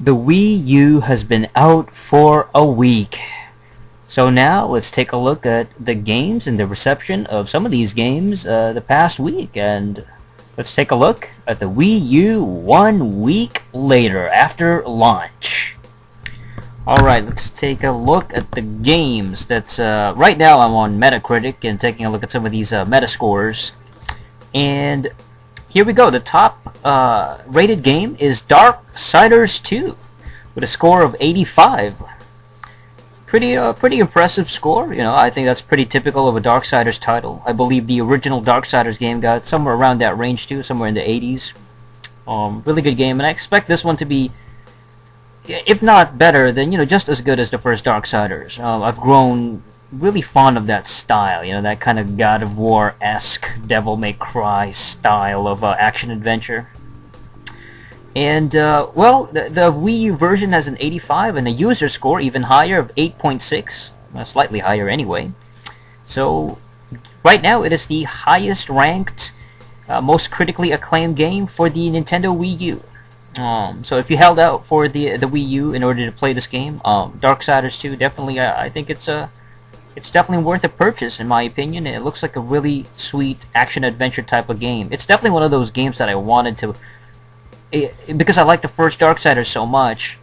The Wii U has been out for a week. So now let's take a look at the games and the reception of some of these games the past week. And let's take a look at the Wii U 1 week later after launch. Alright, let's take a look at the games. That's right now I'm on Metacritic and taking a look at some of these metascores. And here we go. The top rated game is Darksiders 2 with a score of 85. Pretty impressive score. You know, I think that's pretty typical of a Darksiders title. I believe the original Darksiders game got somewhere around that range too, somewhere in the 80s. Really good game, and I expect this one to be, if not better, then just as good as the first Darksiders. I've grown really fond of that style, that kind of God of War-esque, Devil May Cry style of action-adventure. And, well, the Wii U version has an 85 and a user score even higher of 8.6, slightly higher anyway. So, right now it is the highest ranked, most critically acclaimed game for the Nintendo Wii U. So if you held out for the Wii U in order to play this game, Darksiders 2, definitely, I think it's definitely worth a purchase, in my opinion. It looks like a really sweet action-adventure type of game. It's definitely one of those games that I wanted to... because I like the first Darksiders so much,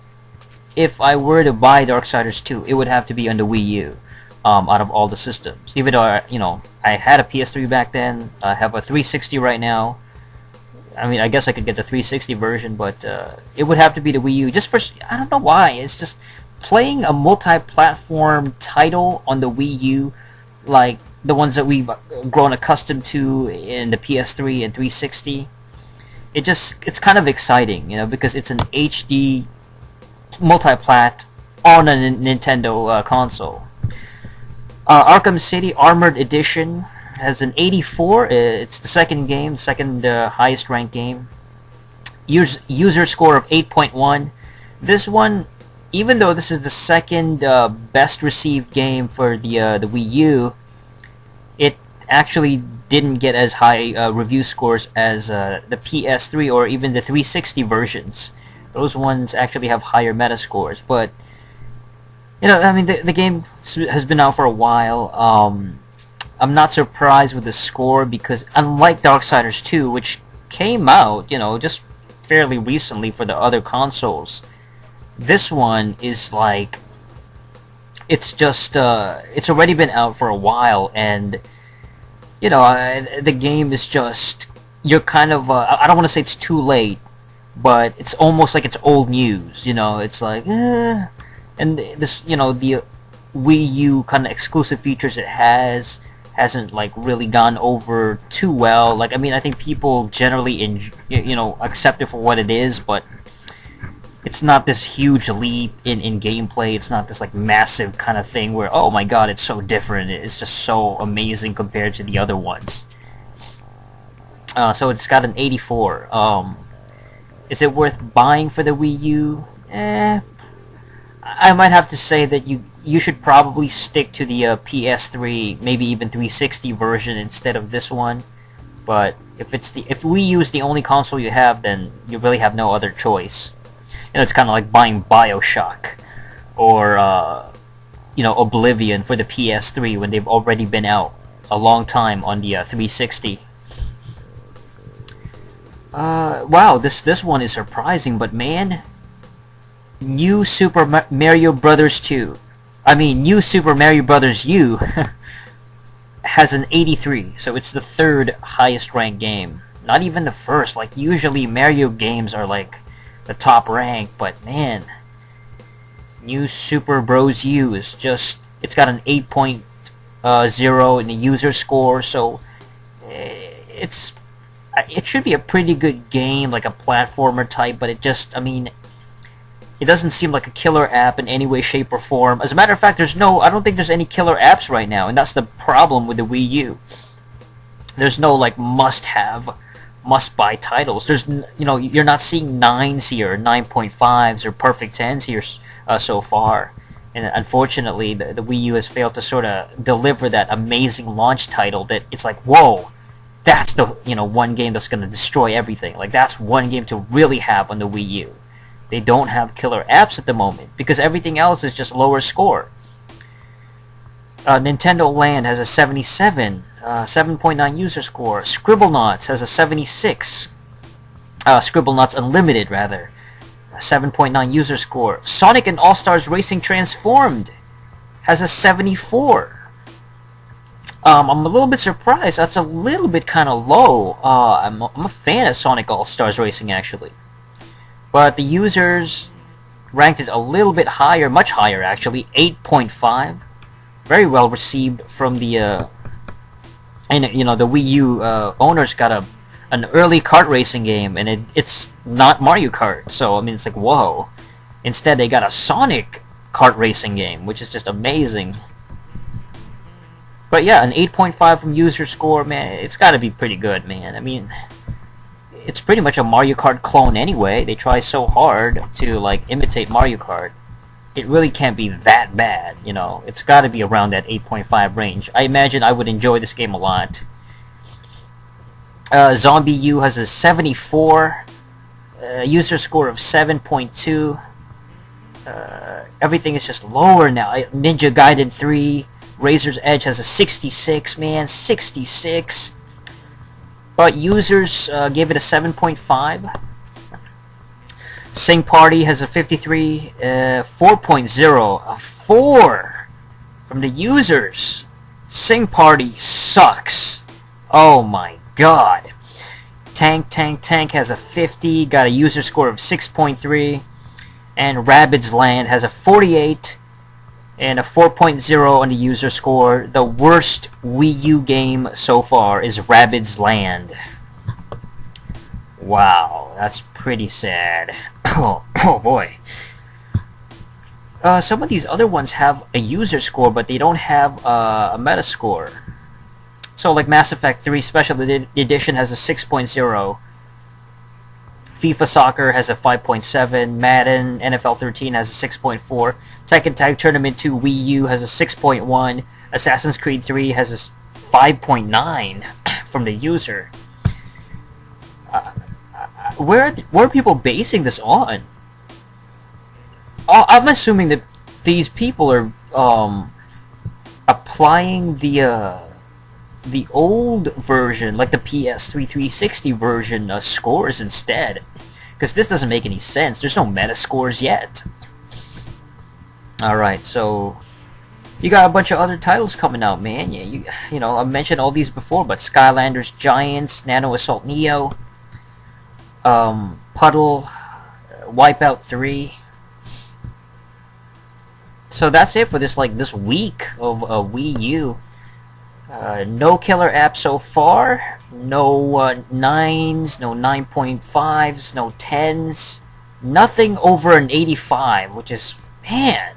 if I were to buy Darksiders 2, it would have to be on the Wii U, out of all the systems. Even though, I had a PS3 back then, I have a 360 right now. I mean, I guess I could get the 360 version, but it would have to be the Wii U. Just for... I don't know why. It's just... playing a multi-platform title on the Wii U, like the ones that we've grown accustomed to in the PS3 and 360, it's kind of exciting, because it's an HD multi-plat on a Nintendo console. Arkham City Armored Edition has an 84. It's the second highest ranked game. User score of 8.1. This one, even though this is the second best received game for the Wii U, it actually didn't get as high review scores as the PS3 or even the 360 versions. Those ones actually have higher metascores. But I mean, the game has been out for a while. I'm not surprised with the score because unlike Darksiders 2, which came out just fairly recently for the other consoles, this one is like, it's already been out for a while, and the game is just, you're kind of I don't want to say it's too late, but it's almost like it's old news. It's like and this the Wii U kind of exclusive features it hasn't like really gone over too well. Like, I mean, I think people generally accept it for what it is, but it's not this huge leap in gameplay. It's not this like massive kind of thing where, oh my god, it's so different. It's just so amazing compared to the other ones. So it's got an 84. Is it worth buying for the Wii U? I might have to say that you should probably stick to the PS3, maybe even 360 version instead of this one. But if Wii U is the only console you have, then you really have no other choice. It's kind of like buying BioShock or Oblivion for the PS3 when they've already been out a long time on the 360. Wow, this one is surprising, but man, New Super Mario Brothers 2, New Super Mario Brothers U has an 83, so it's the third highest ranked game. Not even the first. Like, usually Mario games are like the top rank, but man, New Super Bros. U is just, it's got an 8.0 in the user score, so it should be a pretty good game, like a platformer type, but it just, it doesn't seem like a killer app in any way, shape, or form. As a matter of fact, I don't think there's any killer apps right now, and that's the problem with the Wii U. There's no like must-have, must-buy titles. There's, you're not seeing 9s here, 9.5s, or perfect 10s here so far. And unfortunately, the Wii U has failed to sort of deliver that amazing launch title that it's like, whoa, that's the one game that's going to destroy everything. Like, that's one game to really have on the Wii U. They don't have killer apps at the moment because everything else is just lower score. Nintendo Land has a 77, 7.9 user score. Scribblenauts has a 76. Scribblenauts Unlimited, rather. 7.9 user score. Sonic and All-Stars Racing Transformed has a 74. I'm a little bit surprised. That's a little bit kind of low. I'm a fan of Sonic All-Stars Racing, actually. But the users ranked it a little bit higher, much higher, actually. 8.5. Very well received from the... and, you know, the Wii U owners got an early kart racing game, and it's not Mario Kart. So, I mean, it's like, whoa. Instead, they got a Sonic kart racing game, which is just amazing. But yeah, an 8.5 from user score, man, it's got to be pretty good, man. I mean, it's pretty much a Mario Kart clone anyway. They try so hard to, like, imitate Mario Kart. It really can't be that bad, you know. It's got to be around that 8.5 range. I imagine I would enjoy this game a lot. Zombie U has a 74, user score of 7.2. Everything is just lower now. Ninja Gaiden 3, Razor's Edge has a 66, man, 66. But users gave it a 7.5. Sing Party has a 53, 4.0, a 4 from the users. Sing Party sucks. Oh my god. Tank has a 50, got a user score of 6.3. And Rabbids Land has a 48 and a 4.0 on the user score. The worst Wii U game so far is Rabbids Land. Wow, that's pretty sad. Oh boy. Some of these other ones have a user score, but they don't have a metascore. So, like Mass Effect 3 Special Edition has a 6.0. FIFA Soccer has a 5.7. Madden NFL 13 has a 6.4. Tekken Tag Tournament 2 Wii U has a 6.1. Assassin's Creed 3 has a 5.9 from the user. Where are people basing this on? I'm assuming that these people are applying the old version, like the PS3 360 version, scores instead. Because this doesn't make any sense. There's no metascores yet. Alright, so you got a bunch of other titles coming out, man. You know, I mentioned all these before, but Skylanders Giants, Nano Assault Neo, Puddle, Wipeout 3. So that's it for this week of Wii U. No killer app so far. No 9s, no 9.5s, no 10s. Nothing over an 85, which is, man.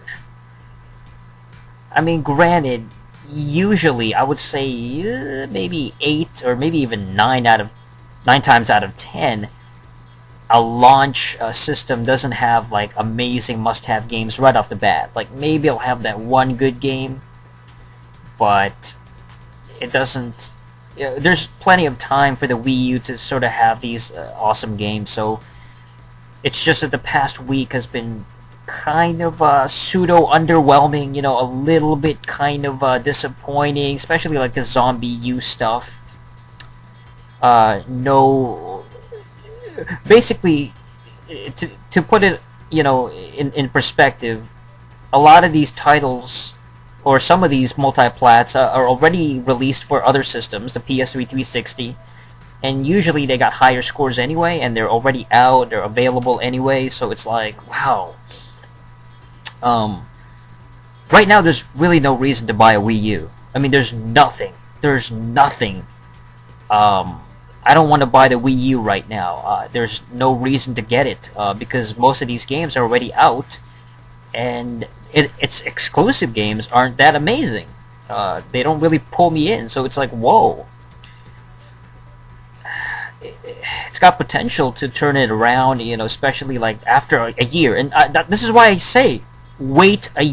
I mean, granted, usually I would say maybe 8 or maybe even 9 times out of 10. A launch system doesn't have like amazing must-have games right off the bat. Like maybe I'll have that one good game, but it doesn't. You know, there's plenty of time for the Wii U to sort of have these awesome games. So it's just that the past week has been kind of pseudo underwhelming. You know, a little bit kind of disappointing, especially like the Zombie U stuff. No. Basically, to put it, you know, in perspective, a lot of these titles, or some of these multiplats, are already released for other systems, the PS3 360, and usually they got higher scores anyway, and they're already out, they're available anyway, so it's like, wow. Right now, there's really no reason to buy a Wii U. I mean, there's nothing. I don't want to buy the Wii U right now. There's no reason to get it because most of these games are already out, and its exclusive games aren't that amazing. They don't really pull me in, so it's like, whoa. It's got potential to turn it around, you know, especially like after a year. And this is why I say, wait a